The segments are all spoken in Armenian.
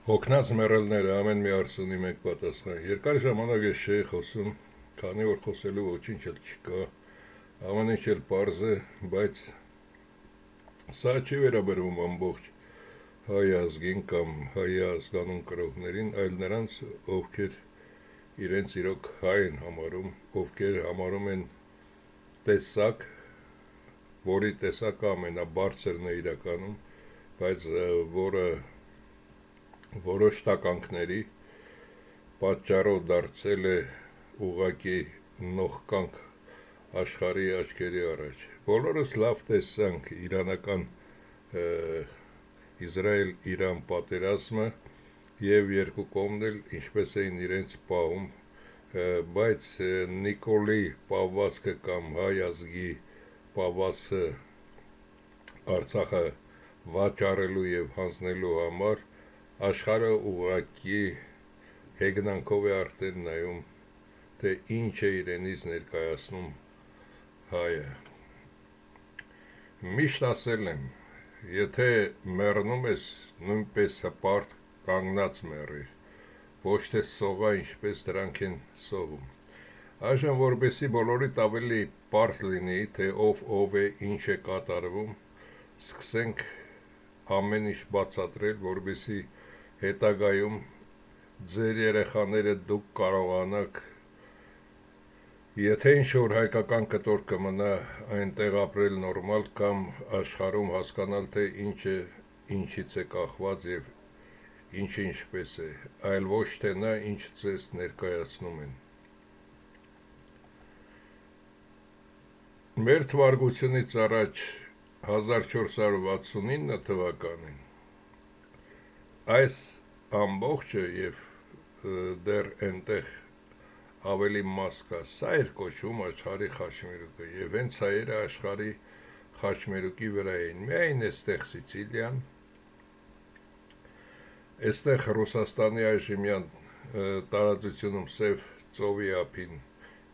Հոգնած մեռելները ամեն մի հարց ունի մեկ պատասխան։ Երկար ժամանակ ես չէի խոսում, քանի որ խոսելու ոչինչ էլ չկա, ամեն ինչ էլ պարզ է, բայց սա չի վերաբերվում ամբողջ հայ ազգին կամ հայ ազգանուն կրողներին, այլ նրանց, ովքեր իրենց իրոք հայ են համարում, ովքեր համարում են տեսակ, որի տեսակը ամենաբարձրն է իրականում, բայց որը որոշ տականքների պատճառով դարձել է ուղղակի նողկանք աշխարհի աչքերի առաջ։ Բոլորս լավ տեսանք իրանական Իսրայել-Իրան պատերազմը եւ երկու կողմն էլ ինչպես էին իրենց պահում, բայց Նիկոլի պահվածքը կամ հայ ազգի պահվածքը Արցախը վաճառելու եւ հանձնելու համար աշխարհը ուղղակի հեգնանքով է արդեն նայում, թե ինչ է իրենից ներկայացնում հայը։ Միշտ ասել եմ, եթե մեռնում ես, նույնպես հպարտ կանգնած մեռիր, ոչ թե սողա, ինչպես դրանք են սողում։ Այժմ որպեսի բոլորիդ ավելի պարզ լինի, թե ով է, ինչ է կատարվում, սկսենք ամեն ինչ բացատրել, որպեսի հետագայում ձեր երեխաները դուք կարողանաք, եթե ինչ-որ հայկական կտոր կմնա այնտեղ ապրել նորմալ կամ աշխարհում հասկանալ, թե ինչը ինչից է կախված եւ ինչը ինչպես է, այլ ոչ թե նա ինչ ձեզ ներկայացնում են։ Մեր թվարկությունից առաջ 1469 թվականին այս ամբողջը եւ դեռ այնտեղ ավելի մաս կա, սա էր կոչվում աշխարհի խաչմերուկը եւ հենց հայերը աշխարհի խաչմերուկի վրա էին, միայն այստեղ Սիցիլիան, այստեղ Ռուսաստանի այժմյան տարածությունում Սև ծովի ափին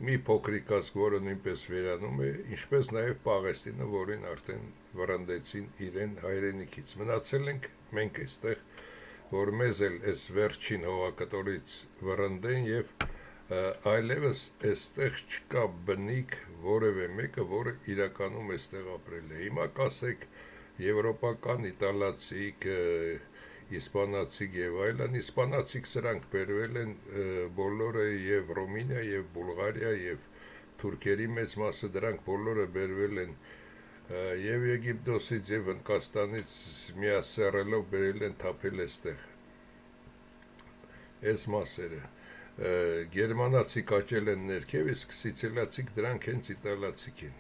մի փոքրիկ ազգ, որը նույնպես վերանում է, ինչպես նաեւ Պաղեստինը, որին արդեն վռնդեցին իրեն հայրենիքից։ Մնացել ենք մենք այստեղ, որ մեզ էլ այս վերջին հողակտորից վռնդեն եւ այլևս այստեղ չկա բնիկ որևէ մեկը, որը իրականում այստեղ ապրել է։ Հիմա կասեք եվրոպական, իտալացիք, իսպանացիք եւ այլն, իսպանացիք սրանք բերվել են բոլորը եւ Ռումինիա եւ Բուլղարիա եւ թուրքերի մեծ մասը դրանք բոլորը բերվել են եւ Եգիպտոսից եւ Հնդկաստանից միասեռելով բերել են թափել այստեղ այս մասերը գերմանացիք աճել են ներքև, իսկ սիցիլացիք դրանք հենց իտալացիք են,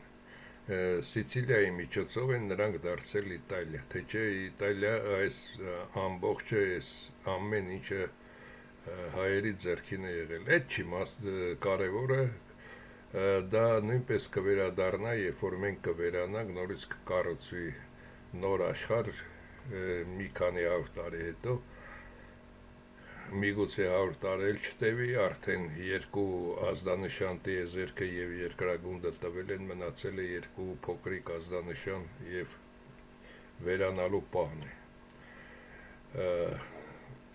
Սիցիլիայի միջոցով են նրանք դարձել Իտալիա, թե չէ Իտալիա այս ամբողջը այս ամեն ինչը հայերի ձեռքին է եղել, այդ չի կարևորը, դա նույնպես կվերադառնա, երբ որ մենք կվերանանք, նորից կկառուցվի նոր աշխարհ մի քանի 100 տարի հետո, միգուցե 100 տարի էլ չտևի, արդեն երկու ազդանշան տիեզերքը եւ երկրագունդը տվել են, մնացել է երկու փոքրիկ ազդանշան եւ վերանալու պահն է։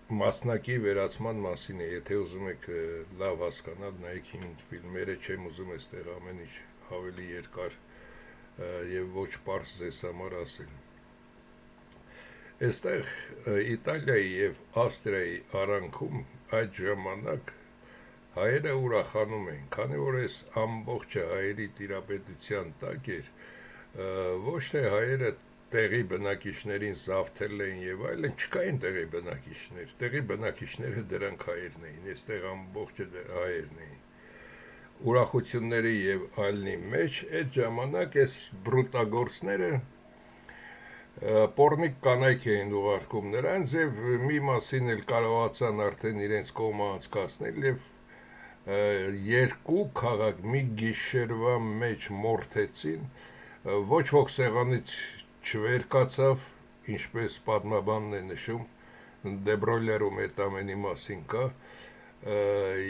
Մասնակի վերացման մասին է, եթե ուզում եք լավ հասկանալ, նայեք իմ ֆիլմերը, չեմ ուզում այստեղ ամեն ինչ ավելի երկար եւ ոչ պարզ ձեզ համար ասել։ Այստեղ Իտալիայի եւ Ավստրիայի արանքում այդ ժամանակ հայերը ուրախանում էին, քանի որ այս ամբողջը հայերի տիրապետության տակ էր, ոչ թե հայերը տեղի բնակիչներին զավթել էին եւ այլն, չկային տեղի բնակիչներ, տեղի բնակիչները դրանք հայերն էին, այստեղ ամբողջը հայերն էին։ Ուրախությունների եւ այլնի մեջ այդ ժամանակ այս բրուտագործները պորնիկ կանայք էին ուղարկում նրանց եւ մի մասին էլ կարողացան արդեն իրենց կողմը անցկացնել եւ երկու քաղաք մի գիշերվա մեջ մորթեցին, ոչ ոք սեղանից չվերկացավ, ինչպես պատմաբանն է նշում, Դեբրոյլերում այդ ամենի մասին կա,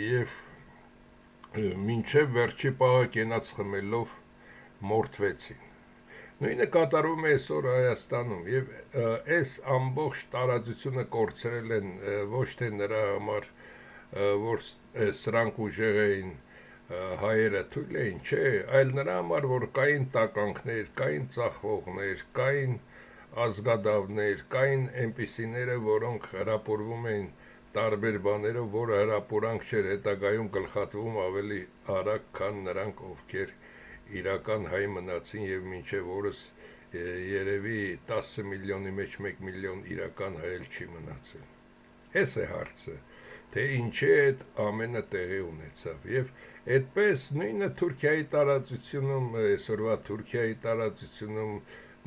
եւ մինչև վերջի պահը կենաց խմելով մորթվեցին։ Նույնը կատարվում է այսօր Հայաստանում եւ այս ամբողջ տարածությունը կորցրել են ոչ թե նրա համար, որ սրանք ուժեղ էին հայերը թույլ էին, չէ, այլ նրա համար, որ կային տականքներ, կային ծախողներ, կային ազգադավներ, կային այնպիսիները, որոնք հրապուրվում էին տարբեր բաներով, որը հրապուրանք չէր, հետագայում գլխատվում ավելի արագ, քան նրանք, ովքեր իրական հայ մնացին եւ մինչեւ օրս երևի 10 միլիոնի մեջ 1 միլիոն իրական հայ չի մնացել։ Էս է հարցը, թե ինչի այդ ամենը տեղի ունեցավ եւ այդպես նույնը Թուրքիայի տարածությունում, այսօրվա Թուրքիայի տարածությունում,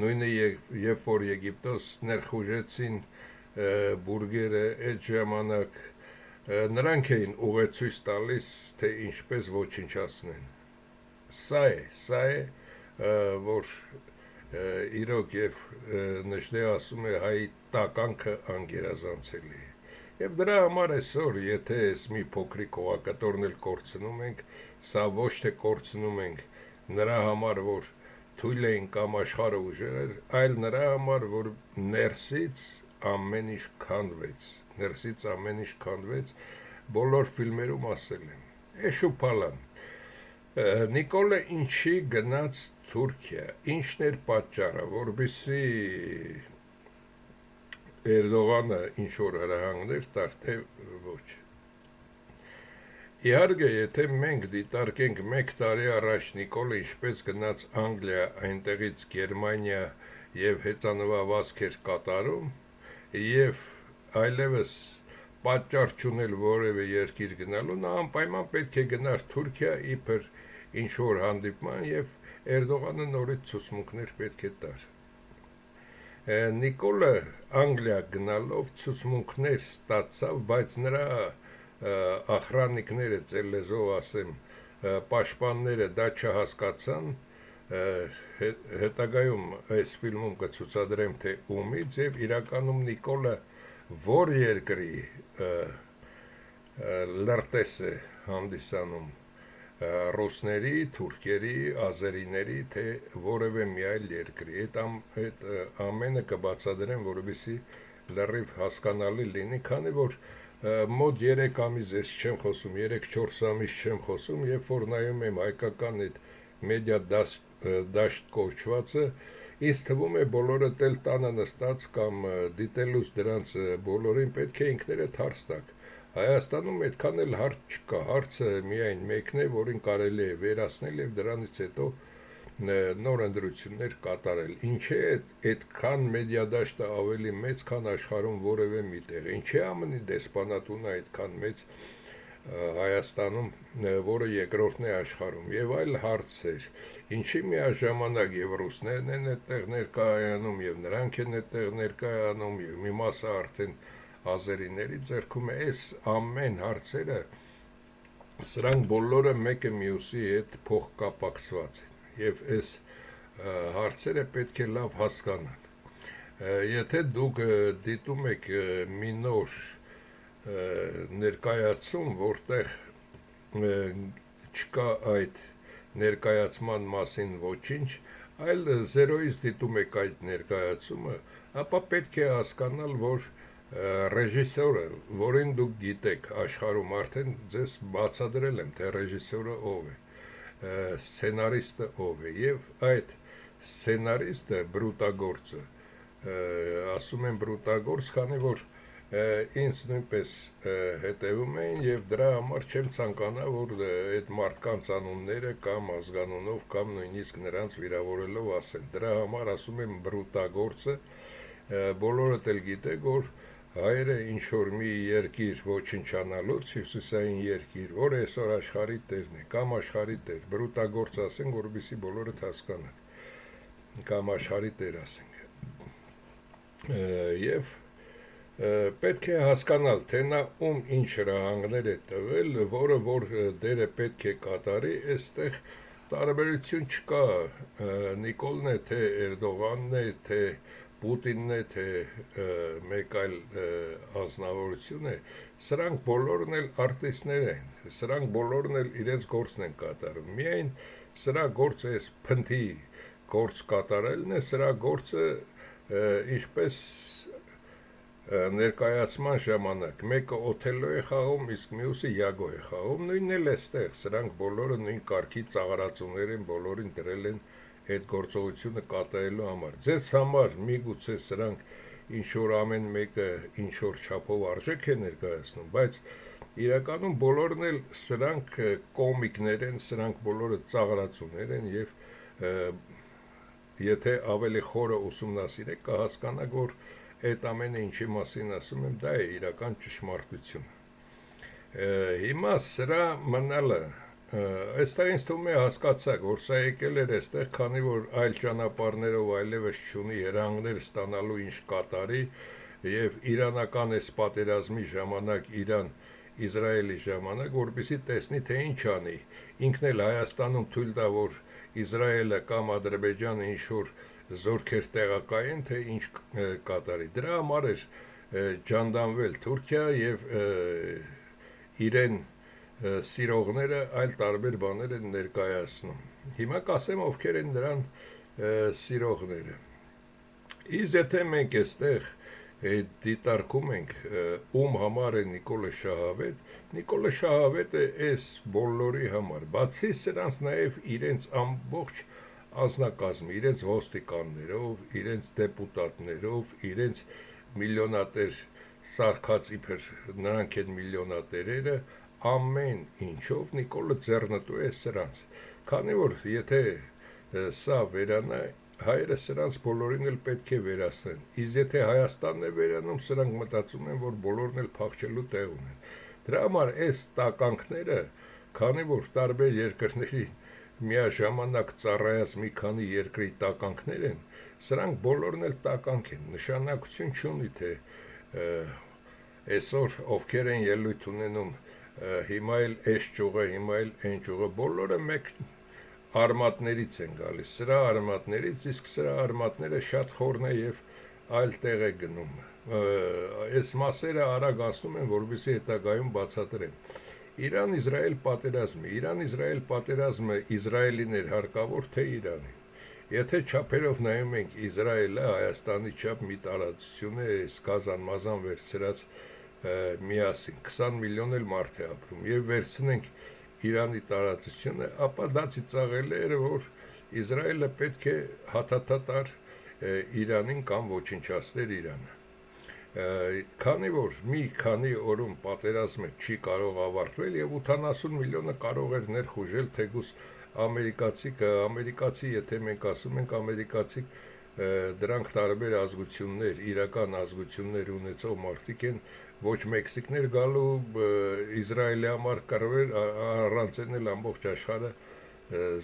նույնը երբ որ Եգիպտոս ներխուժեցին բուրգերը այդ ժամանակ նրանք էին ուղեցույց տալիս, թե ինչպես ոչնչացնեն։ Սա է, որ իրոք եւ նշտեղ ասում է հայ տականքը անգերազանցելի է։ Եվ դրա համար այսօր, եթե այս մի փոքրիկ հողակտորն էլ կորցնում ենք, սա ոչ թե կորցնում ենք նրա համար, որ թույլ էին կամ աշխարհը ուժեղ էր, այլ նրա համար, որ ներսից ամեն ինչ քանդվեց, բոլոր ֆիլմերում ասել են։ Էշուփալան Նիկոլը ինչի գնաց Թուրքիա, ինչն էր պատճառը, որպեսզի Էրդողանը ինչ որ հրահանգներ տար, թե ոչ։ Իհարկե, եթե մենք դիտարկենք 1 տարի առաջ Նիկոլը ինչպես գնաց Անգլիա, այնտեղից Գերմանիա եւ հեծանվավազք էր կատարում, եւ այլևս պատճառ չունել որևէ երկիր գնալու, նա անպայման պետք է գնար Թուրքիա իբր ինչ որ հանդիպման եւ Էրդողանը նորից ցուցմունքներ պետք է տար։ Նիկոլը Անգլիա գնալով ցուցմունքներ ստացավ, բայց նրա ախրաննիկները, ծեր լեզվով ասեմ, պաշտպանները դա չհասկացան, հետագայում այս ֆիլմում կցուցադրեմ, թե ումից, եւ իրականում Նիկոլը որ երկրի լրտես է հանդիսանում, ռուսների, թուրքերի, ազերիների, թե որևէ մի այլ երկրի։ Այդ ամենը կբացատրեմ, որովհետեւ լրիվ հասկանալի լինի, քանի որ մոտ 3 ամիս ես չեմ խոսում, 3-4 ամիս չեմ խոսում, երբ որ նայում եմ հայկական այդ մեդիա դաշտ կոչվածը, ինձ թվում է բոլորը տել տանը նստած կամ դիտելուց դրանց բոլորին պետք է ինքներդ հարց տաք։ Հայաստանում այդքան էլ հարց չկա, հարցը միայն մեկն է, որին կարելի է վերացնել եւ դրանից հետո նոր ընտրություններ կատարել։ Ինչի է այդքան մեդիադաշտը ավելի մեծ, քան աշխարհում որևէ միտեղ։ Ինչի ԱՄՆ-ի դեսպանատունը այդքան մեծ Հայաստանում, որը երկրորդն է աշխարհում, եւ այլ հարցեր։ Ինչի միաժամանակ եւ ռուսներն են այդտեղ ներկայանում, եւ նրանք են այդտեղ ներկայանում, եւ մի մասը արդեն ազերիների ձեռքում է։ Այս ամեն հարցերը, սրանք բոլորը մեկը մյուսի հետ փոխկապակցված են։ Եվ այս հարցերը պետք է լավ հասկանալ։ Եթե դուք դիտում եք մի նոր ներկայացում, որտեղ չկա այդ ներկայացման մասին ոչինչ, այլ զերոյից դիտում եք այդ ներկայացումը, ապա պետք է հասկանալ, որ ռեժիսորը, որին դուք գիտեք աշխարհում, արդեն ձեզ բացատրել եմ, թե ռեժիսորը ով է, սցենարիստը ով է, եւ այդ սցենարիստը բրուտագործը, ասում եմ բրուտագործ, քանի որ ինձ նույնպես հետևում էին եւ դրա համար չեմ ցանկանա, որ այդ մարդկանց անունները կամ ազգանունով կամ նույնիսկ նրանց վիրավորելով ասեն։ Դրա համար ասում եմ բրուտագործը, բոլորդ էլ գիտեք, որ հայերը ինչ որ մի երկիր ոչնչանալուց, հյուսիսային երկիր, որ այսօր աշխարհի տերն է, կամ աշխարհի տեր, բրուտագործ ասենք, որովհետեւ բոլորդ հասկանան, կամ աշխարհի տեր ասենք։ Եվ պետք է հասկանալ, թե նա ում ինչ հրահանգներ է տվել, որը որ դերը պետք է կատարի, այստեղ տարբերություն չկա, Նիկոլն է, թե Էրդողանն է, թե Պուտինն է, թե մեկ այլ անձնավորություն է, սրանք բոլորն էլ արտիստներ են, սրանք բոլորն էլ իրենց գործն են կատարում, միայն սրա գործը էս փնթի գործ կատարելն է, սրա գործը ինչպես ներկայացման ժամանակ մեկը Օթելլո է խաղում, իսկ մյուսը Յագո է խաղում, նույնն էլ էստեղ, սրանք բոլորը նույն կարգի ծաղրածուներ են, բոլորին դրել են այդ գործողությունը կատարելու համար։ Ձեզ համար միգուցե սրանք ինչ-որ ամեն մեկը ինչ-որ չափով արժեք է ներկայացնում, բայց իրականում բոլորն էլ սրանք կոմիկներ են, սրանք բոլորը ծաղրածուներ են եւ եթե ավելի խորը ուսումնասիրեք կհասկանաք, որ այդ ամենը ինչի մասին ասում եմ, դա է իրական ճշմարտությունը։ Հիմա սրա մնալը, այստեղ ինձ թվում է հասկացաք, որ սա եկել էր այստեղ, քանի որ այլ ճանապարհներով այլևս չունի հրահանգներ ստանալու ինչ կատարի եւ իրանական այս պատերազմի ժամանակ Իրան-Իսրայելի ժամանակ, որպեսզի տեսնի թե ինչ անի, ինքն էլ Հայաստանում թույլ տա, որ Իսրայելը կամ Ադրբեջանը ինչ-որ զորքեր տեղակայեն, թե ինչ կատարի։ Դրա համար էր ջանդանվել Թուրքիա եւ իրեն սիրողները այլ տարբեր բաներ են ներկայացնում։ Հիմա կասեմ ովքեր են նրան սիրողները։ Իսկ եթե մենք այստեղ դիտարկում ենք ում համար է Նիկոլը Շահավետը այս բոլորի համար, բացի սրանց նաև իրենց ամբողջ անձնակազմը, իրենց ոստիկաններով, իրենց դեպուտատներով, իրենց միլիոնատեր սարքած իբր նրանք են միլիոնատերերը, ամեն ինչով Նիկոլը ձեռնտու է սրանց, քանի որ եթե սա վերանա, հայերը սրանց բոլորին էլ պետք է վերացնեն, իսկ եթե Հայաստանն է վերանում, սրանք մտածում են, որ բոլորն էլ փախչելու տեղ ունեն։ Դրա համար այս տականքները, քանի որ տարբեր երկրների միաժամանակ ծառայած մի քանի երկրի տականքներ են, սրանք բոլորն էլ տականք են, նշանակություն չունի, թե այսօր ովքեր են ելույթ ունենում, հիմա էլ այս ճյուղը, հիմա էլ այն ճյուղը, բոլորը մեկ արմատներից են գալիս, սրա արմատներից, իսկ սրա արմատները շատ խորն է եւ այլ տեղ է գնում։ Այս մասերը արագ ասում են, որովհետեւ հետագայում բացատրեմ։ Իրան-Իսրայել պատերազմը Իսրայելին էր հարկավոր, թե Իրանին։ Եթե չափերով նայում ենք Իսրայելը, Հայաստանի չափ մի տարածություն է, սկազան մազան վերցրած միասին 20 միլիոն էլ մարդ է ապրում, եւ վերցնենք Իրանի տարածությունը, ապա դա ծիծաղել էր, որ Իսրայելը պետք է հաթաթատար Իրանին կամ ոչնչացներ Իրանը։ Քանի որ մի քանի օրում պատերազմը չի կարող ավարտվել եւ 80 միլիոնը կարող էր ներխուժել թեկուզ ամերիկացի, եթե մենք ասում ենք ամերիկացի, դրանք տարբեր ազգություններ, իրական ազգություններ ունեցող մարդիկ են, ոչ մեքսիկներ գալու Իսրայելի համար կռվել, առանց էլ ամբողջ աշխարհը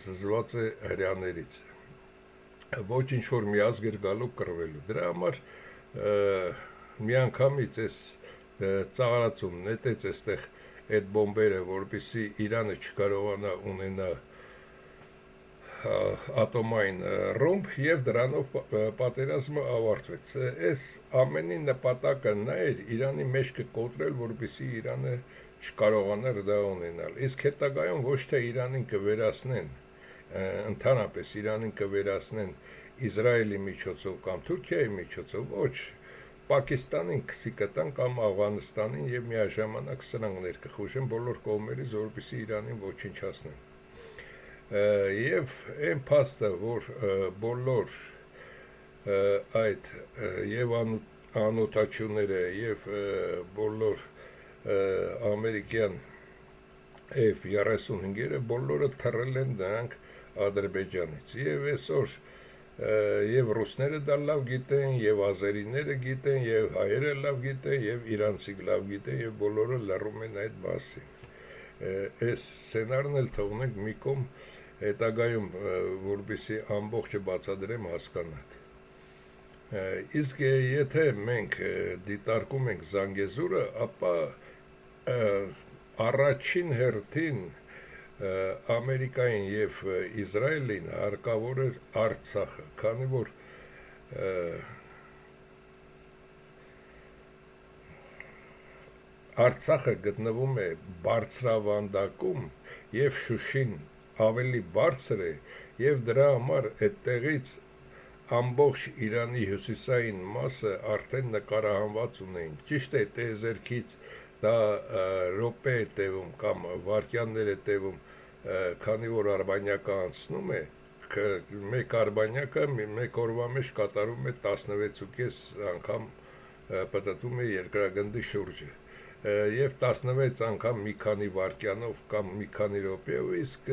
զզված է հրյաներից, ոչ ինչ-որ մի ազգ էր գալու կռվելու, դրա համար միանգամից այս ծաղրացում նետեց այստեղ այդ բոմբերը, որպեսզի Իրանը չկարողանա ունենա ատոմային ռումբ եւ դրանով պատերազմը ավարտվեց։ Այս ամենի նպատակը նա էր Իրանի մեջքը կոտրել, որպեսզի Իրանը չկարողանար դա ունենալ։ Իսկ հետագայում ոչ թե Իրանին կվերացնեն, ընդհանրապես Իրանին կվերացնեն Իսրայելի միջոցով կամ Թուրքիայի միջոցով, ոչ, Պակիստանին քսի կտան կամ Աֆղանստանին եւ միաժամանակ սրանք ներքխուժեն բոլոր կողմերից, որպեսզի Իրանին ոչնչացնեն։ Եվ այն փաստը, որ բոլոր այդ եւ անօթաչուները եւ բոլոր ամերիկյան F-35-երը բոլորը թռել են նրանք Ադրբեջանից եւ այսօր եւ ռուսները դա լավ գիտեն, եւ ազերիները գիտեն, եւ հայերը լավ գիտեն, եւ իրանցիք լավ գիտեն, եւ բոլորը լռում են այդ մասին։ Այս սցենարն էլ թողնենք մի կողմ, հետագայում որպեսզի ամբողջը բացատրեմ հասկանաք։ Իսկ եթե մենք դիտարկում ենք Զանգեզուրը, ապա առաջին հերթին Ամերիկային եւ Իսրայելին հարկավոր էր Արցախը, քանի որ Արցախը գտնվում է բարձրավանդակում եւ Շուշին ավելի բարձր է, եւ դրա համար այդտեղից ամբողջ Իրանի հյուսիսային մասը արդեն նկարահանված ունեին։ Ճիշտ է, տեզերքից դա րոպե է տևում կամ վայրկյաններ է տևում, քանի որ արբանյակը անցնում է, մեկ արբանյակը մեկ օրվա մեջ կատարում է 16.5 անգամ պտտվում է երկրագնդի շուրջը եւ 16 անգամ մի քանի վայրկյանով կամ մի քանի րոպեով, իսկ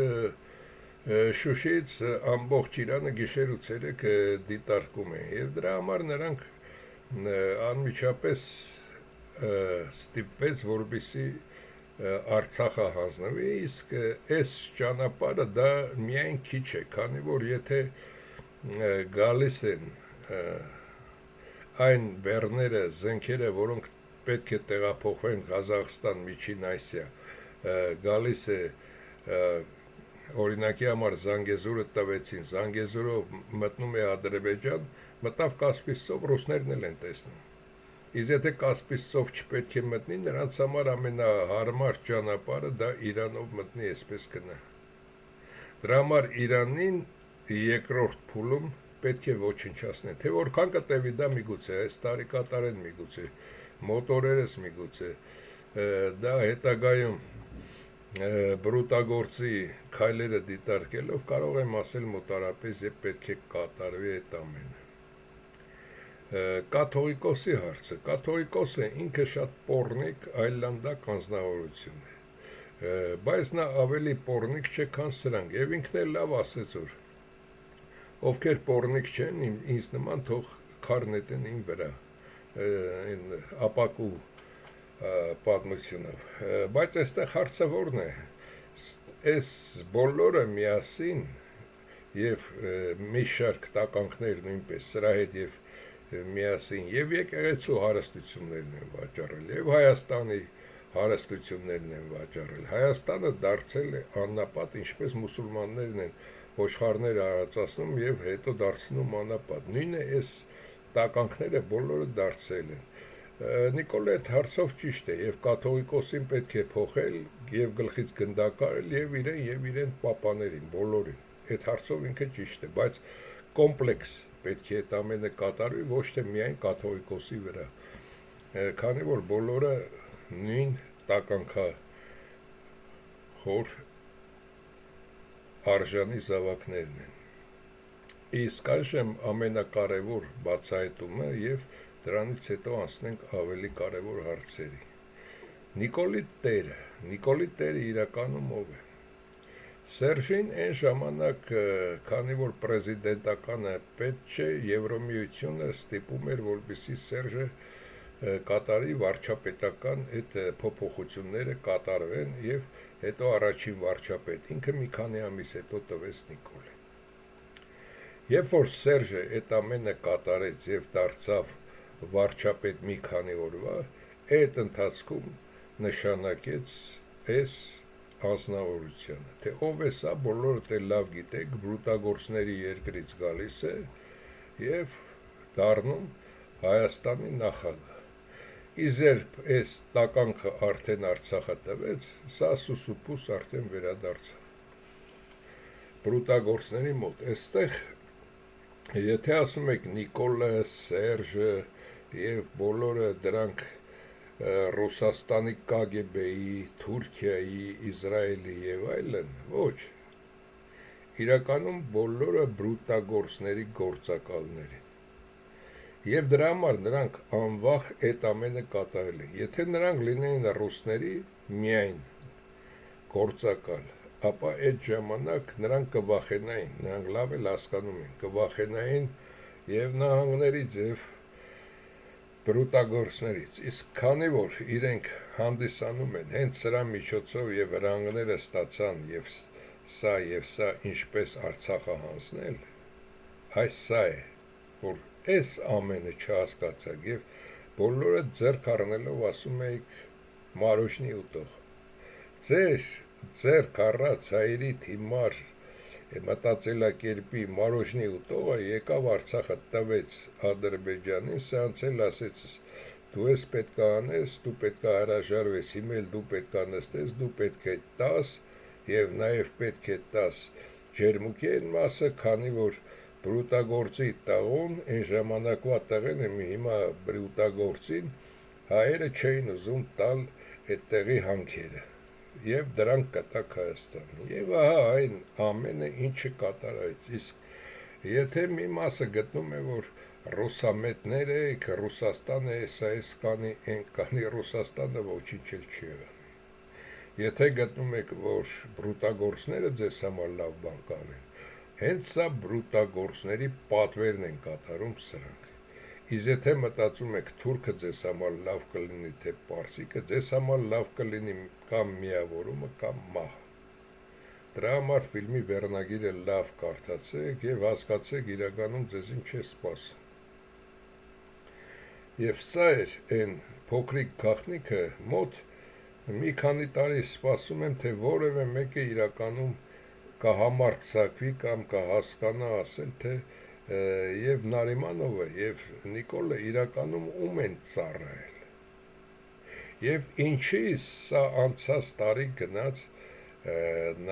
Շուշիից ամբողջ Իրանը գիշեր ու ցերեկ դիտարկում են եւ դրա համար նրանք անմիջապես ստիպվեց, որպեսզի Արցախը հանձնվի, իսկ այս ճանապարհը դա միայն քիչ է, քանի որ եթե գալիս են այն բեռները, զենքերը, որոնք պետք է տեղափոխվեն Ղազախստան, Միջին Ասիա, գալիս է օրինակի համար Զանգեզուրը տվեցին, Զանգեզուրով մտնում է Ադրբեջան, մտավ Կասպից ծով, ռուսներն էլ են տեսնում։ Իսկ եթե Կասպից ծով չպետք է մտնի, նրանց համար ամենահարմար ճանապարհը դա Իրանով մտնի, այսպես գնա։ Դրա համար Իրանին երկրորդ փուլում պետք է ոչնչացնեն, թե որքան կտևի դա միգուցե, այս տարի կատարեն միգուցե, մոտորերս միգուցե, դա հետագայում բրուտագործի քայլերը դիտարկելով կարող եմ ասել մոտարապես եւ պետք է կատարվի այդ ամենը։ Կաթողիկոսի հարցը, կաթողիկոսը ինքը շատ պոռնիկ այլանդակ անձնավորություն է, բայց նա ավելի պոռնիկ չէ, քան սրանք, եւ ինքն էլ լավ ասեց, որ ովքեր պոռնիկ չեն, ինձ նման թող քար նետեն իմ վրա, ապակու պատմությունով, բայց այստեղ հարցը որն է, այս բոլորը միասին եւ մի շարք տականքներ նույնպես սրա հետ եւ միասին եւ եկեղեցու հարստություններն են վաճառել եւ Հայաստանի հարստություններն են վաճառել։ Հայաստանը դարձել է աննապատ, ինչպես մուսուլմաններն են ոչխարներ արածացնում եւ հետո դարձնում աննապատ։ Նույնը այս տականքները բոլորը դարձել են։ Նիկոլը այդ հարցով ճիշտ է եւ կաթողիկոսին պետք է փոխել եւ գլխից գնդակարել եւ իրեն պապաներին բոլորին։ Այդ հարցով ինքը ճիշտ է, բայց կոմպլեքս պետք է այդ ամենը կատարվի ոչ թե միայն կաթողիկոսի վրա, քանի որ բոլորը նույն տականքա խոր արժանի զավակներն են։ Իսկ այժմ ամենակարևոր բացահայտումը եւ դրանից հետո անցնենք ավելի կարևոր հարցերի։ Նիկոլի տերը իրականում ով է։ Սերժին այն ժամանակ, քանի որ պրեզիդենտականը պետք չէ, Եվրոմիությունը ստիպում էր, որպեսզի Սերժը կատարի վարչապետական այդ փոփոխությունները կատարվեն եւ հետո առաջին վարչապետ, ինքը մի քանի ամիս հետո տվեց Նիկոլին։ Երբ որ Սերժը այդ ամենը կատարեց եւ դարձավ վարչապետ մի քանի օրվա, այդ ընթացքում նշանակեց այս անձնավորությունը, թե ով է սա, բոլորդ էլ լավ գիտեք, բրուտագործների երկրից գալիս է եւ դառնում Հայաստանի նախագահ։ Իզերբ այս տականքը արդեն Արցախը տվեց, սա սուսուփուս արդեն վերադարձավ բրուտագործների մոտ։ Այստեղ եթե ասում եք Նիկոլը, Սերժը եւ բոլորը դրանք Ռուսաստանի KGB-ի, Թուրքիայի, Իսրայելի եւ այլն, ոչ։ Իրականում բոլորը բրուտագործների գործակալներ են։ Եվ դրա համար նրանք անվախ այդ ամենը կատարել են։ Եթե նրանք լինեին ռուսների միայն գործակալ, ապա այդ ժամանակ նրանք կվախենային, նրանք լավ էլ հասկանում են, կվախենային եւ նահանգներից եւ բրուտագործներից, իսկ քանի որ իրենք հանդիսանում են հենց սրա միջոցով եւ վրանքները ստացան եւ սա ինչպես Արցախը հանձնել, այս սա է, որ այս ամենը չհասկացակ եւ բոլորը ձեռք առնելով ասում եք Մարոշնի ուտող։ Ձեռք առած հայերի թիմար մտածելակերպի Մարոշնի ուտողը եկավ Արցախը տվեց Ադրբեջանին, սրանց էլ ասեց դու ես պետք է անես, դու պետք է հրաժարվես, հիմա էլ դու պետք է նստես, դու պետք է տաս եւ նաեւ պետք է տաս ջերմուկի են մասը, քանի որ բրուտագործի տաղոն այն ժամանակվա տղեն հիմա բրուտագործին հայերը չէին ուզում տալ այդ տեղի հանքերը եւ դրանք կտակ Հայաստանը եւ ահա այն ամենը ինչը կատարեց իսկ եթե մի մասը գտնում է որ ռուսամետները Ռուսաստանը SAS կանի այն կանի Ռուսաստանը ոչինչ էլ չի եղել եթե գտնում եք որ բրուտագործները ձեզ համար լավ բան կանեն հենց սա բրուտագործների պատվերն են կատարում սրանք իսկ եթե մտածում եք թուրքը ձեզ համար լավ կլինի թե պարսիկը ձեզ համար լավ կլինի կամ միավորումը կամ մահ դրա համար ֆիլմի վերնագիրը լավ կարդացեք եւ հասկացեք իրականում ձեզ ինչ է սպասում եւ սա էր այն փոքրիկ գաղտնիքը մոտ մի քանի տարի սպասում եմ թե որևէ մեկը իրականում կհամարձակվի կամ կհասկանա ասել թե եւ Նարիմանովը եւ Նիկոլը իրականում ում են ծառայել եւ ինչի սա անցած տարի գնաց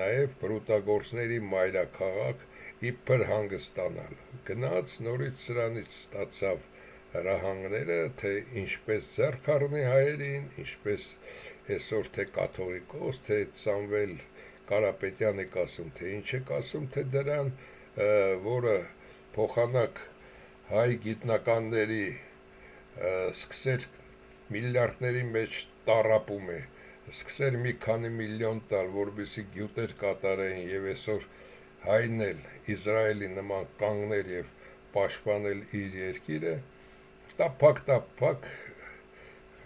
նաեւ բրուտագործների մայրաքաղաք իբր հանգստանալ գնաց նորից սրանից ստացավ հրահանգները թե ինչպես ձեռք առնի հայերին ինչպես այսօր թե կաթողիկոս թե Սամվել Կարապետյանը ասում թե ինչ է ասում թե դրան որը փոխանակ հայ գիտնականների սկսեր միլիարդների մեջ տարապում է սկսեր մի քանի միլիոն տալ որպեսզի գյուտեր կատարեն եւ այսօր հայն էլ Իսրայելի նման կանգներ եւ պաշտպանել իր երկիրը տափակ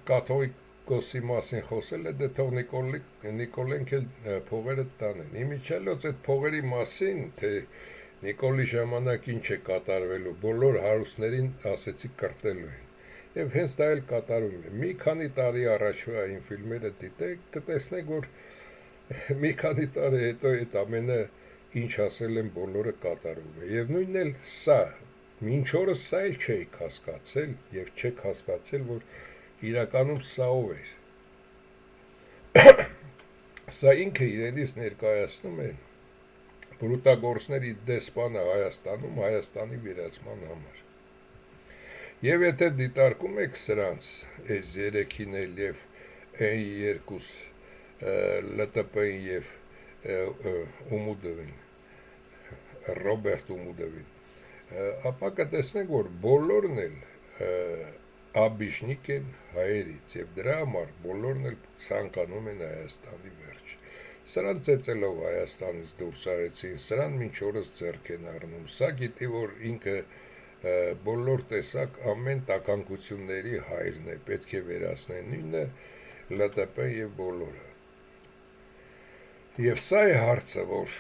կաթողիկոսի մասին խոսել է դե թող Նիկոլենք էլ փողերը տանեն իմիջիալոց այդ փողերի մասին թե Նիկոլի ժամանակ ինչ է կատարվելու բոլոր հարուստներին ասեցի կրտելու են եւ հենց դա էլ կատարում է մի քանի տարի առաջվա այն ֆիլմերը դիտեք կտեսնեք որ մի քանի տարի հետո այդ ամենը ինչ ասել են բոլորը կատարում է եւ նույնն էլ սա մինչ օրս սա էլ չէիք հասկացել եւ չեք հասկացել որ իրականում սա ով էր սա ինքը իրենից ներկայացնում է բրուտագործների դեսպանը Հայաստանում Հայաստանի վերացման համար եւ եթե դիտարկում եք սրանց այս երեքին էլ եւ այն երկուս ԼՏՊ-ին եւ Ումուդովին Ռոբերտ Ումուդովին ապա կտեսնենք որ բոլորն էլ աբիշնիկ են հայերից եւ դրա համար բոլորն էլ ցանկանում են Հայաստանի վերջ սրան ծեծելով Հայաստանից դուրս արեցին սրան մինչ օրս ձեռք են առնում սա գիտի որ ինքը բոլոր տեսակ ամեն տականկությունների հայրն է պետք է վերացնեն նույնը ԼՏՊ եւ բոլորը եւ սա է հարցը որ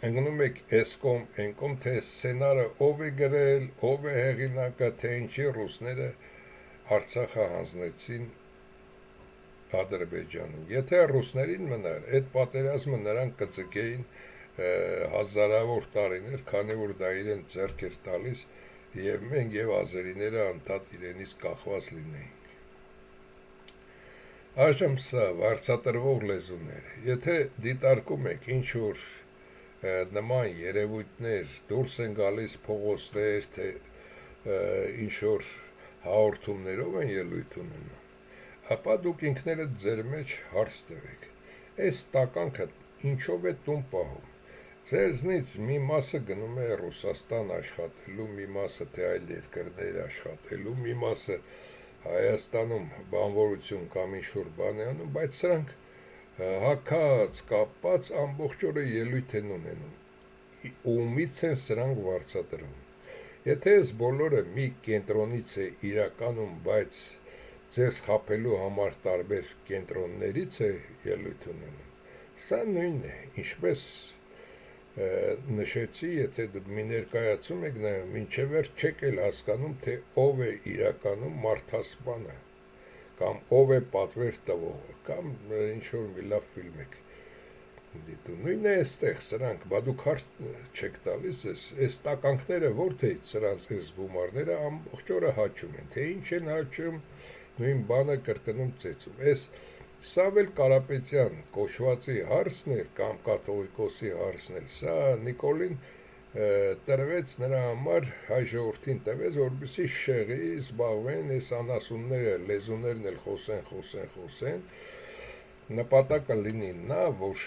ընկնում եք էսկոմ, ենկոմ թե սցենարը ով է գրել, ով է հեղինակը, թե ինչի ռուսները Արցախը հանձնեցին Ադրբեջանին։ Եթե ռուսներին մնար, այդ պատերազմը նրանք կձգեին հազարավոր տարիներ, քանի որ դա իրեն ձեռք էր տալիս եւ մենք եւ ազերիները անդադ իրենից կախված լինեինք։ Այժմ սա վարձատրվող լեզուներ։ Եթե դիտարկում եք ինչ որ նման երևույթներ դուրս են գալիս փողոցներ թե ինչ որ հաղորդումներով են ելույթ ունենում ապա դուք ինքներդ ձեր մեջ հարց տվեք այս տականքը ինչով է տուն պահում ձեզնից մի մասը գնում է Ռուսաստան աշխատելու մի մասը թե այլ երկրներ աշխատելու մի մասը Հայաստանում բանվորություն կամ ինչ որ բան է անում բայց սրանք հակած, կապած ամբողջ օրը ելույթ են ունենում, ումից են սրանք վարձատրում, եթե ես բոլորը մի կենտրոնից է իրականում, բայց ձեզ խապելու համար տարբեր կենտրոններից է ելույթ ունենում, սա նույնն է, ինչպես նշեցի, եթե դուք մի ներկայացում եք նայում, մինչև վերջ չեք էլ հասկանում, թե ով է իրականում մարդասպանը, կամ ով է պատվեր տվողը, կամ ինչ-որ մի լավ ֆիլմ եք դիտում, նույնն է այստեղ սրանք, բա դուք հարց չեք տալիս, այս տականքները որտեղից սրանց այս գումարները ամբողջ օրը հաչում են, թե ինչ են հաչում, նույն բանը կրկնում ծեծում, այս Սավել Կարապետյան կոչվածի հարցն էր կամ կաթողիկոսի հարցն էր, սա Նիկոլին տրվեց նրա համար, հայ ժողովրդին տվեց, որպեսզի շեղի զբաղվեն այս անասունները, լեզուներն էլ խոսեն, նպատակը լինի նա, որ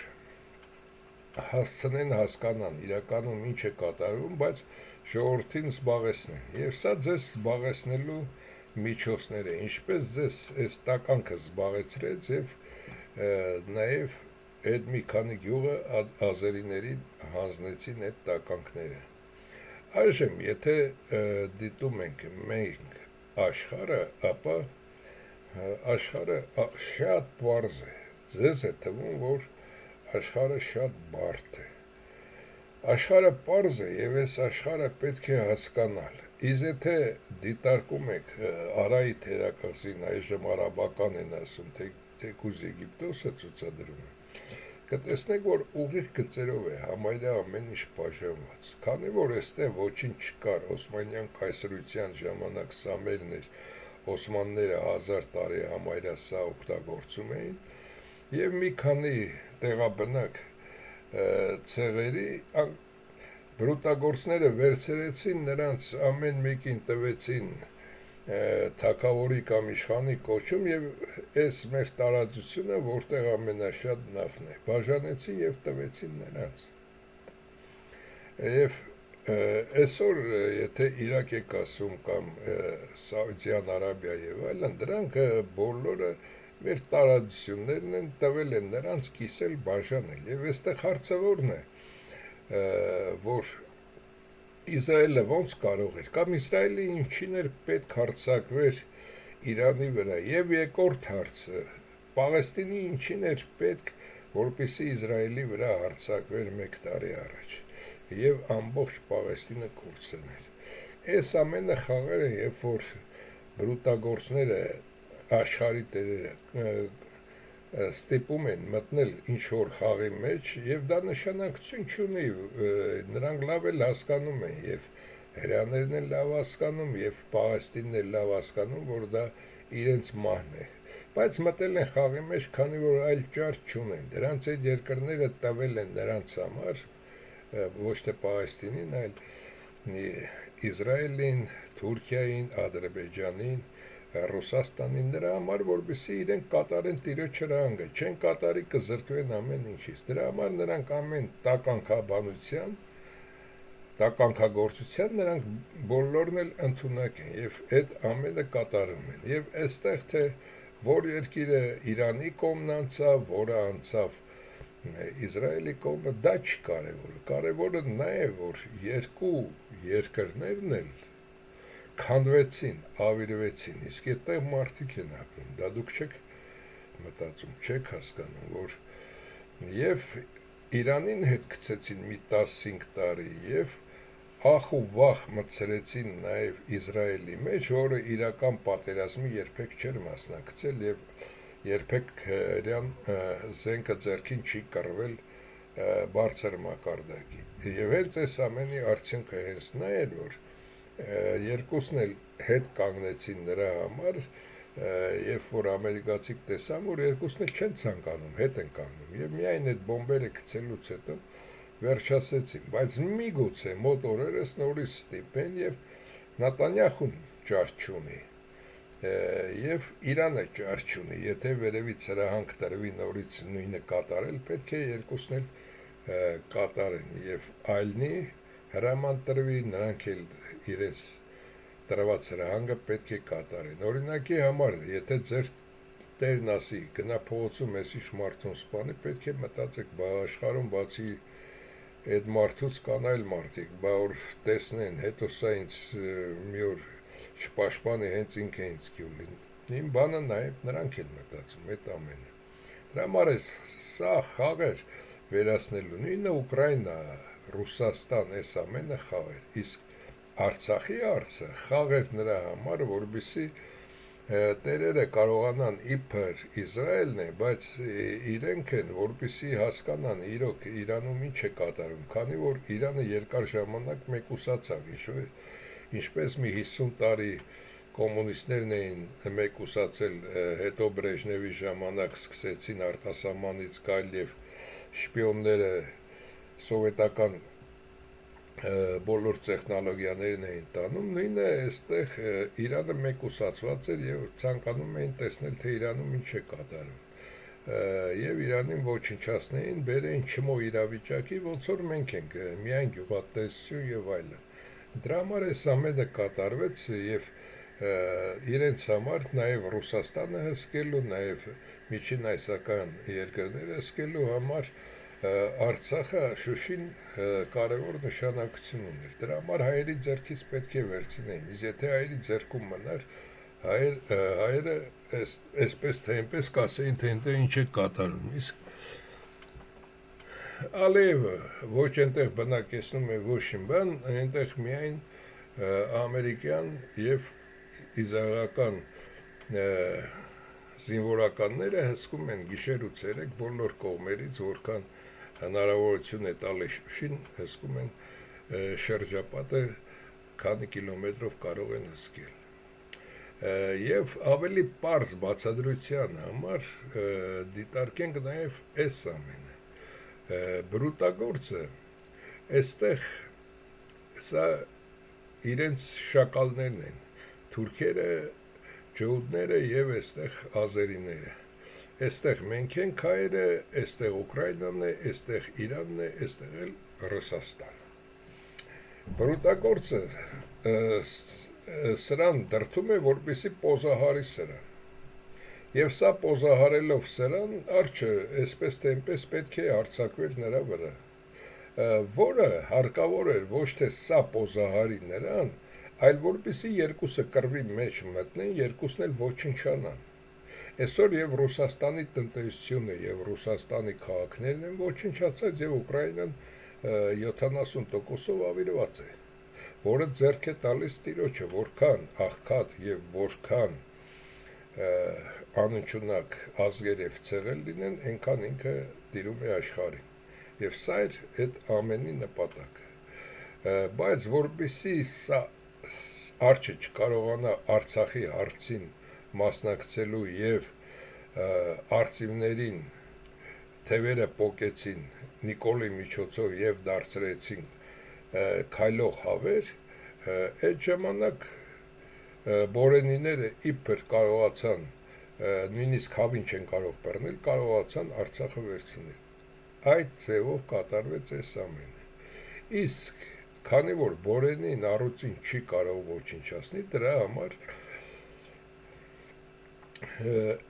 հասցնեն հասկանան իրականում ինչ է կատարվում, բայց ժողովրդին զբաղեցնեն, եւ սա ձեզ զբաղեցնելու միջոցներ է, ինչպես ձեզ այս տականքը զբաղեցրեց եւ նաեւ այդ մի քանի գյուղը ազերիներին հանձնեցին այդ տականքները։ Այժմ եթե դիտում ենք մենք աշխարհը, ապա աշխարհը շատ պարզ է, ձեզ է թվում, որ աշխարհը շատ բարդ է։ Աշխարհը պարզ է եւ այս աշխարհը պետք է հասկանալ։ Իսկ եթե դիտարկում եք Արայի թերակղզին, այժմ արաբական են ասում, թեկուզ Եգիպտոսը ցուցադրում է, կտեսնեք, որ ուղիղ գծերով է համարյա ամեն ինչ բաժանված։ Քանի որ այստեղ ոչինչ չկար, Օսմանյան կայսրության ժամանակ սա մերն էր, Օսմանները 1000 տարի համարյա սա օգտագործում էին, եւ մի քանի տեղաբնակ ցեղերի բրուտագործները վերցրեցին, նրանց ամեն մեկին տվեցին թագավորի կամ իշխանի կոչում եւ այս մեր տարածությունը, որտեղ ամենաշատ նավթն է, բաժանեցին եւ տվեցին նրանց։ Եվ այսօր եթե Իրաք եք ասում կամ Սաուդյան Արաբիա եւ այլն, դրանք բոլորը մեր տարածություններն են, տվել են նրանց կիսել, բաժանել եւ այստեղ հարցը որն է, որ Իսրայելը ոնց կարող էր, կամ Իսրայելը ինչին էր պետք հարձակվեր Իրանի վրա, եւ երկրորդ հարցը, Պաղեստինի ինչին էր պետք, որպեսզի Իսրայելի վրա հարձակվեր 1 տարի առաջ, եւ ամբողջ Պաղեստինը կորցներ։ Այս ամենը խաղերը, երբ որ բրուտագործները աշխարհի տերերը ստիպում են մտնել ինչ-որ խաղի մեջ, եւ դա նշանակություն չունի, նրանք լավ էլ հասկանում են, եւ հրեաներն էլ լավ հասկանում, եւ Պաղեստինն էլ լավ հասկանում, որ դա իրենց մահն է, բայց մտել են խաղի մեջ, քանի որ այլ ճար չունեն, դրանց այդ երկրները տվել են նրանց համար, ոչ թե Պաղեստինին, այլ Իսրայելին, Թուրքիային, Ադրբեջանին, Ռուսաստանին, նրա համար, որպեսզի իրենք կատարեն տիրոջ հրահանգը, չեն կատարի կզրկվեն ամեն ինչից, դրա համար նրանք ամեն տականքաբանության, տականքագործության նրանք բոլորն էլ ընդունակ են եւ այդ ամենը կատարում են, եւ այստեղ թե որ երկիրը Իրանի կողմն անցավ, որը անցավ Իսրայելի կողմը, դա չի կարևորը, կարևորը նա է, որ երկու երկրներն էլ քանդվեցին, ավիրվեցին, իսկ այդտեղ մարդիկ են ապրում, դա դուք չեք մտածում, չեք հասկանում, որ եւ Իրանին հետ գցեցին մի 15 տարի եւ ախ ու վախ մտցրեցին նաեւ Իսրայելի մեջ, որը իրական պատերազմի երբեք չէր մասնակցել եւ երբեք հրեան զենքը ձեռքին չի կռվել բարձր մակարդակի։ Եվ հենց այս ամենի արդյունքը հենց նա էր, որ երկուսն էլ հետ կանգնեցին նրա համար, երբ որ ամերիկացիք տեսան, որ երկուսն էլ չեն ցանկանում, հետ են կանգնում, եւ միայն այդ բոմբերը գցելուց հետո վերջացեցին, բայց միգուցե մոտ օրերս նորից ստիպեն եւ Նետանյախուն ճար չունի, եւ Իրանը ճար չունի, եթե վերևից հրահանգ տրվի նորից նույնը կատարել, պետք է երկուսն էլ կատարեն եւ այլնի հրաման տրվի, նրանք էլ իրենց տրված հրահանգը պետք է կատարեն։ Օրինակի համար, եթե ձեր տերն ասի, գնա փողոցում էս ինչ մարդուն սպանի, պետք է մտածեք, բա աշխարհում բացի այդ մարդուց կան այլ մարդիկ, բա որ տեսնեն, հետո սա ինձ մի օր չպաշտպանի, հենց ինքը ինձ կյուլի։ Իմ բանը նաև նրանք են մտածում այդ ամենը։ Դրա համար է սա խաղեր վերացնելու, նույնը Ուկրաինա, Ռուսաստան, այս ամենը խաղեր, իսկ Արցախի հարցը խաղեր նրա համար, որպեսզի տերերը կարողանան իբր Իսրայելն է, բայց իրենք են, որպեսզի հասկանան իրոք Իրանում ինչ է կատարում, քանի որ Իրանը երկար ժամանակ մեկուսացավ, ինչպես մի 50 տարի կոմունիստներն էին մեկուսացել, հետո Բրեժնևի ժամանակ սկսեցին արտասահմանից գալ եւ շպիոնները սովետական բոլոր տեխնոլոգիաներն էին տանում, նույնը այստեղ Իրանը մեկուսացված էր եւ ցանկանում էին տեսնել, թե Իրանում ինչ է կատարվում։ Եվ Իրանին ոչնչացնեին, բերեին չմո իրավիճակի, ոնց որ մենք ենք, միայն գյուղատնտեսություն եւ այլն։ Դրա համար այս ամենը կատարվեց եւ իրենց համար նաեւ Ռուսաստանը հսկելու, նաեւ միջին այսական երկրները հսկելու համար Արցախը Շուշին կարևոր նշանակություն ուներ։ Դրա համար հայերի ձեռքից պետք է վերցնեին, իսկ եթե հայերի ձեռքում մնար, հայերը այսպես թե այնպես կասեին, թե այնտեղ ինչ է կատարվում, իսկ Ալիևը ոչ այնտեղ բնակեցնում է ոչ մի բան, այնտեղ միայն ամերիկյան եւ իզրայելական զինվորականները հսկում են գիշեր ու ցերեկ բոլոր կողմերից, որքան հնարավորություն է տալիս Շուշին, հսկում են շրջապատը, քանի կիլոմետրով կարող են հսկել։ Եվ ավելի պարզ բացատրության համար դիտարկենք նաև այս ամենը։ Բրուտագործը այստեղ սա իրենց շակալներն են, թուրքերը, ջհուդները եւ այստեղ ազերիները։ Այստեղ մենք ենք հայերը, այստեղ Ուկրաինան է, այստեղ Իրանն է, այստեղ էլ Ռուսաստանը։ Բրուտագործը սրան դրդում է, որպեսի պոզահարի սրան։ Եվ սա պոզահարելով սրան, արջը այսպես թե այնպես պետք է հարձակվեր նրա վրա, որը հարկավոր էր ոչ թե սա պոզահարի նրան, այլ որպեսի երկուսը կռվի մեջ մտնեն, երկուսն էլ ոչնչանան։ Այսօր եւ Ռուսաստանի տնտեսությունը եւ Ռուսաստանի քաղաքներն են ոչնչացած եւ Ուկրաինան 70%-ով ավիրված է, որը ձեռք է տալիս տիրոջը, որքան աղքատ եւ որքան անընդունակ ազգեր եւ ցեղել լինեն, այնքան ինքը դիրում է աշխարհին։ Եվ սա էր այդ ամենի նպատակը։ Բայց որպեսի սա արջը չկարողանա Արցախի հարցին մասնակցելու եւ արծիվներին թևերը պոկեցին Նիկոլի միջոցով եւ դարձրեցին քայլող հավեր, այդ ժամանակ բորենիները իբր կարողացան նույնիսկ հավին չեն կարող բռնել, կարողացան Արցախը վերցնել։ Այդ ձևով կատարվեց այս ամենը։ Իսկ քանի որ բորենին առուծին չի կարող ոչնչացնել, դրա համար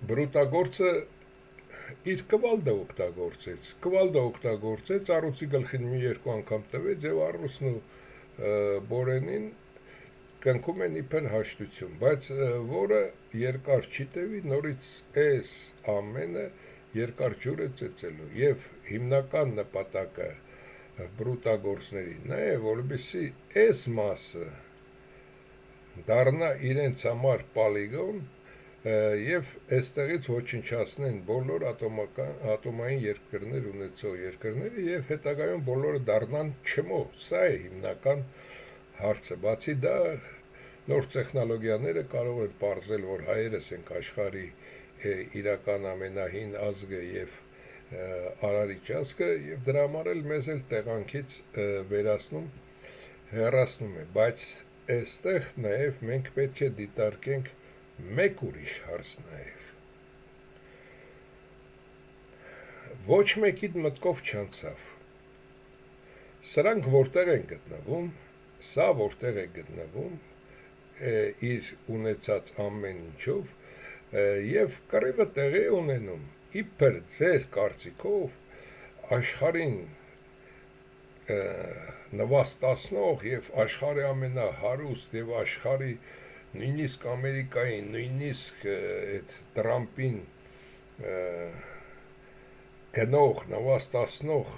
բրուտագործը իր կվալդը օգտագործեց, առուծի գլխին մի երկու անգամ տվեց եւ առուսն ու բորենին կնքում են իբր հաշտություն, բայց որը երկար չի տևի, նորից այս ամենը երկար ջուր է ծեծելու եւ հիմնական նպատակը բրուտագործների նա է, որպեսզի այս մասը դառնա իրենց համար պոլիգոն եւ այստեղից ոչնչացնեն բոլոր ատոմային երկրներ ունեցող երկրները եւ հետագայում բոլորը դառնան չմո, սա է հիմնական հարցը, բացի դա նոր տեխնոլոգիաները կարող են պարզել, որ հայերս ենք աշխարհի իրական ամենահին ազգը եւ արարիչ ազգը եւ դրա համար էլ մեզ էլ տեղանքից վերացնում, հեռացնում է, բայց այստեղ նաեւ մենք պետք է դիտարկենք մեկ ուրիշ հարց նաեւ։ Ոչ մեկին մտքով չանցավ։ Սրանք որտեղ են գտնվում, սա որտեղ է գտնվում իր ունեցած ամեն ինչով եւ կռիվը տեղի ունենում իբր ձեր կարծիքով աշխարհին նվաստացնող եւ աշխարհի ամենահարուստ եւ աշխարհի նույնիսկ Ամերիկային, նույնիսկ այդ Տրամպին գնող նվաստացնող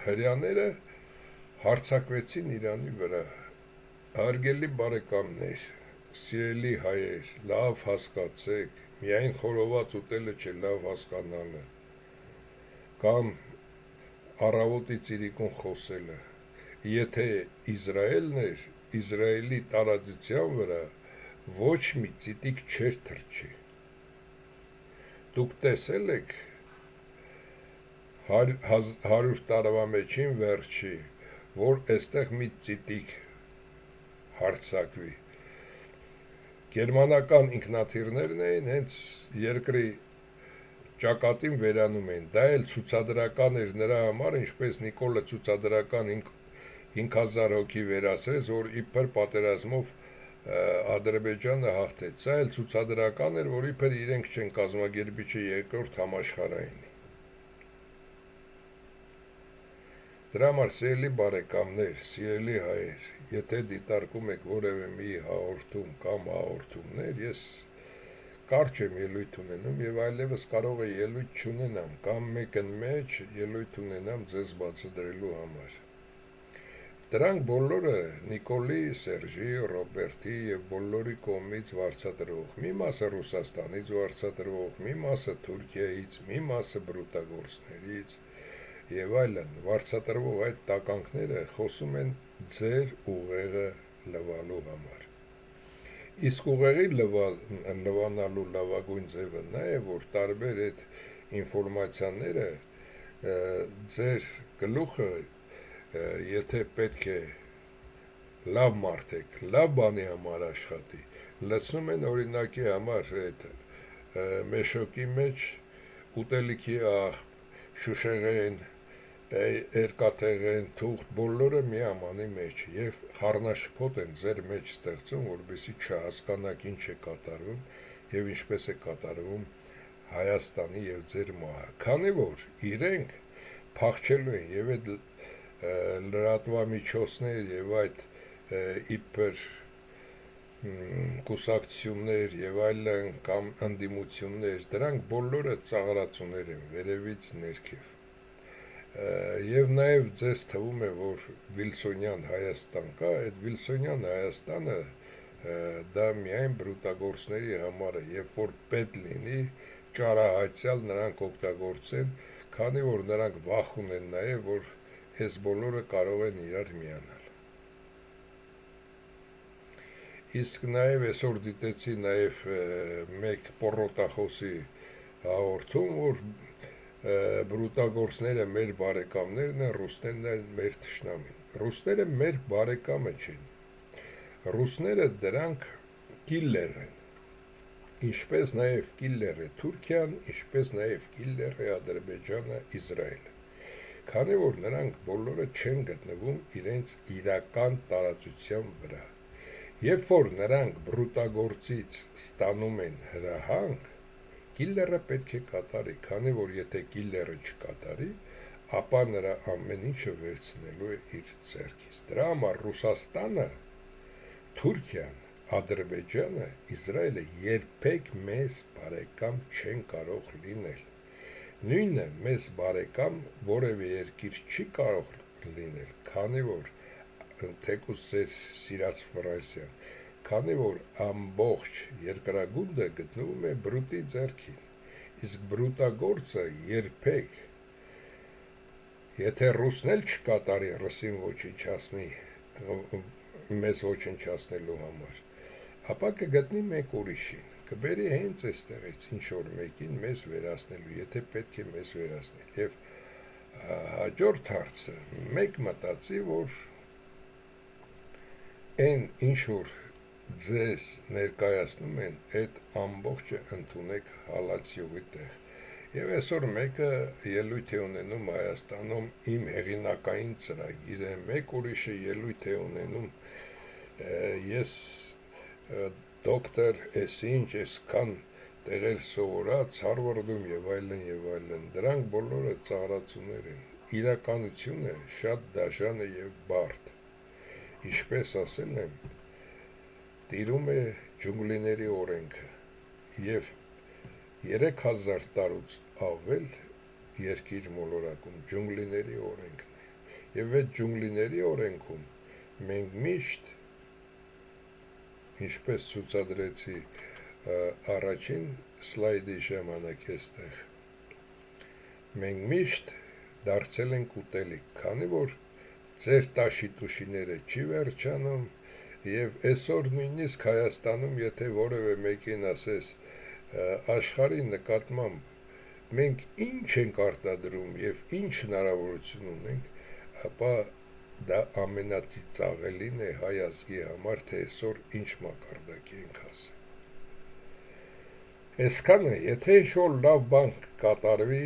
հրյաները հարձակվեցին Իրանի վրա։ Հարգելի բարեկամներ, սիրելի հայեր, լավ հասկացեք, միայն խորոված ուտելը չէ լավ հասկանալը, կամ առավոտի ծիրիկուն խոսելը, եթե Իսրայելն էր, Իսրայելի տարածության վրա, ոչ մի ծիտիկ չէր թրջի։ Դուք տեսել եք 100 տարվա մեջին վերջի, որ այստեղ մի ծիտիկ հարցակվի։ Գերմանական ինքնաթիռներն էին, հենց երկրի ճակատին վերանում էին, դա էլ ցուցադրական էր նրա համար, ինչպես Նիկոլը ցուցադրական 5000 հոգի վերացրեց, որ իբր պատերազմով Ադրբեջանը հաղթեց, սա էլ ցուցադրական էր, որ իբր իրենք չեն կազմակերպիչը երկրորդ համաշխարհայինի։ Դրա համար սիրելի բարեկամներ, սիրելի հայեր, եթե դիտարկում եք որևէ մի հաղորդում կամ հաղորդումներ, ես կարճ եմ ելույթ ունենում եւ այլևս կարող է ելույթ չունենամ կամ մեկն մեջ ելույթ ունենամ ձեզ բացատրելու համար։ Դրանք բոլորը Նիկոլի, Սերժի, Ռոբերտի եւ բոլորի կողմից վարձատրվող, մի մասը Ռուսաստանից վարձատրվող, մի մասը Թուրքիայից, մի մասը բրուտագործներից եւ այլն վարձատրվող այդ տականքները խոսում են ձեր ուղեղը լվալու համար։ Իսկ ուղեղի լվանալու լավագույն ձևը նա է, որ տարբեր այդ ինֆորմացիաները ձեր գլուխը, եթե պետք է լավ մարդ եք, լավ բանի համար աշխատի, լցնում են օրինակի համար այդ մեշոկի մեջ ուտելիքի աղ, շուշեղեն, երկաթեղեն, թուղթ, բոլորը մի ամանի մեջ եւ խառնաշփոթ են ձեր մեջ ստեղծում, որպեսզի չհասկանաք ինչ է կատարվում եւ ինչպես է կատարվում Հայաստանի եւ ձեր մահը, քանի որ իրենք փախչելու են եւ այդ լրատվամիջոցներ եւ այդ իբր կուսակցություններ եւ այլն կամ ընդդիմություններ, դրանք բոլորը ծաղրացուներ են վերևից ներքև։ Եվ նաև ձեզ թվում է, որ Վիլսոնյան Հայաստան կա, այդ Վիլսոնյան Հայաստանը դա միայն բրուտագործների համար է, երբ որ պետք լինի ճարահայցյալ նրանք օգտագործեն, քանի որ նրանք վախ ունեն նաև, որ այս բոլորը կարող են իրար միանալ։ Իսկ նաև այսօր դիտեցի նաև մեկ պոռոտախոսի հաղորդում, որ բրուտագործները մեր բարեկամներն են, ռուսներն են մեր թշնամին։ Ռուսները մեր բարեկամը չեն։ Ռուսները դրանք կիլլեր են, ինչպես նաև կիլլեր է Թուրքիան, ինչպես նաև կիլլեր է Ադրբեջանը, Իսրայելը։ Քանի որ նրանք բոլորը չեն գտնվում իրենց իրական տարածության վրա։ Երբ որ նրանք բրուտագործից ստանում են հրահանգ, կիլլերը պետք է կատարի, քանի որ եթե կիլլերը չկատարի, ապա նրա ամեն ինչը վերցնելու է իր ձեռքից։ Դրա համար Ռուսաստանը, Թուրքիան, Ադրբեջանը, Իսրայելը երբեք մեզ բարեկամ չեն կարող լինել։ Նույնը մեզ բարեկամ որևէ երկիր չի կարող լինել, քանի որ թեկուզ ձեր սիրած Ֆրանսիան, քանի որ ամբողջ երկրագունդը գտնվում է բրուտի ձեռքին, իսկ բրուտագործը երբեք, եթե ռուսն էլ չկատարի ռուսին ոչնչացնի, մեզ ոչնչացնելու համար, ապա կգտնի մեկ ուրիշին, կբերի հենց այստեղից ինչ-որ մեկին մեզ վերացնելու, եթե պետք է մեզ վերացնել, և հաջորդ հարցը մեկ մտածի, որ այն ինչ-որ ձեզ ներկայացնում են, այդ ամբողջը ընդունեք հալած յուղի տեղ։ Եվ այսօր մեկը ելույթ է ունենում Հայաստանում իմ հեղինակային ծրագիրը, մեկ ուրիշը ելույթ է ունենում, ես դոկտոր էսինչ, այսքան տեղեր սովորած, Հարվարդում եւ այլն, դրանք բոլորը ծաղրացուներ են, իրականությունը շատ դաժան է եւ բարդ, ինչպես ասել եմ, տիրում է ջունգլիների օրենքը և 3000 տարուց ավել երկիր մոլորակում ջունգլիների օրենքն է և այդ ջունգլիների օրենքում մենք միշտ, ինչպես ցուցադրեցի առաջին սլայդի ժամանակ էստեղ, մենք միշտ դարձել ենք ուտելիք, քանի որ ձեր տաշի տուշիները չի վերջանում, Եվ այսօր նույնիսկ Հայաստանում, եթե որևէ մեկին ասես աշխարհի նկատմամբ մենք ինչ ենք արտադրում եւ ինչ հնարավորություն ունենք, ապա դա ամենածիծաղելին է հայ ազգի համար, թե այսօր ինչ մակարդակի ենք հասել։ Այսքանը, եթե ինչ-որ լավ բան կատարվի,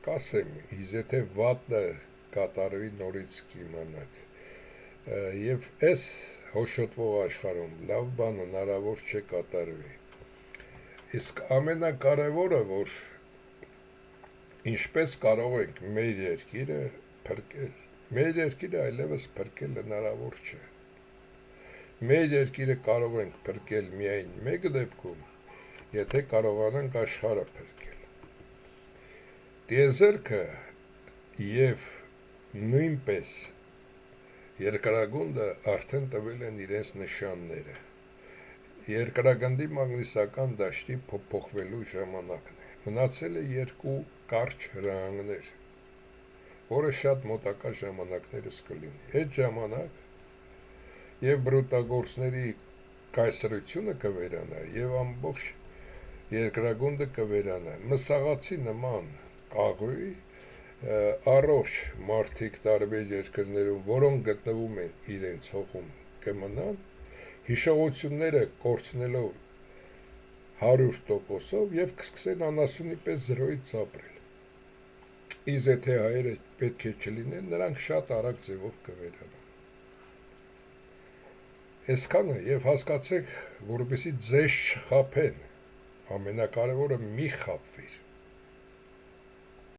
կասեմ, եթե վատը կատարվի, նորից կիմանաք։ Եվ այս հոշոտվող աշխարհում լավ բան հնարավոր չէ կատարվի։ Իսկ ամենակարևորը, որ ինչպես կարող ենք մեր երկիրը փրկել, մեր երկիրը այլևս փրկել հնարավոր չէ։ Մեր երկիրը կարող ենք փրկել միայն մեկ դեպքում, եթե կարողանանք աշխարհը փրկել։ Տիեզերքը եւ նույնպես երկրագունդը արդեն տվել են իրենց նշանները։ Երկրագնդի մագնիսական դաշտի փոփոխվելու ժամանակն է։ Մնացել է երկու կարճ հրահանգներ, որը շատ մոտակա ժամանակներս կլինի։ Այդ ժամանակ եւ բրուտագործների կայսրությունը կվերանա եւ ամբողջ երկրագունդը կվերանա։ Մսաղացի նման կաղույ առողջ մարդիկ տարբեր երկրներում, որոնք գտնվում են իրենց հողում, կմնան, հիշողությունները կորցնելով 100%-ով եւ կսկսեն անասունի պես 0-ից ապրել։ Իսկ եթե հայերը պետք է չլինեն, նրանք շատ արագ ձևով կվերանան։ Այսքանը եւ հասկացեք, որպեսզի ձեզ չխաբեն, ամենակարևորը մի խաբվիր։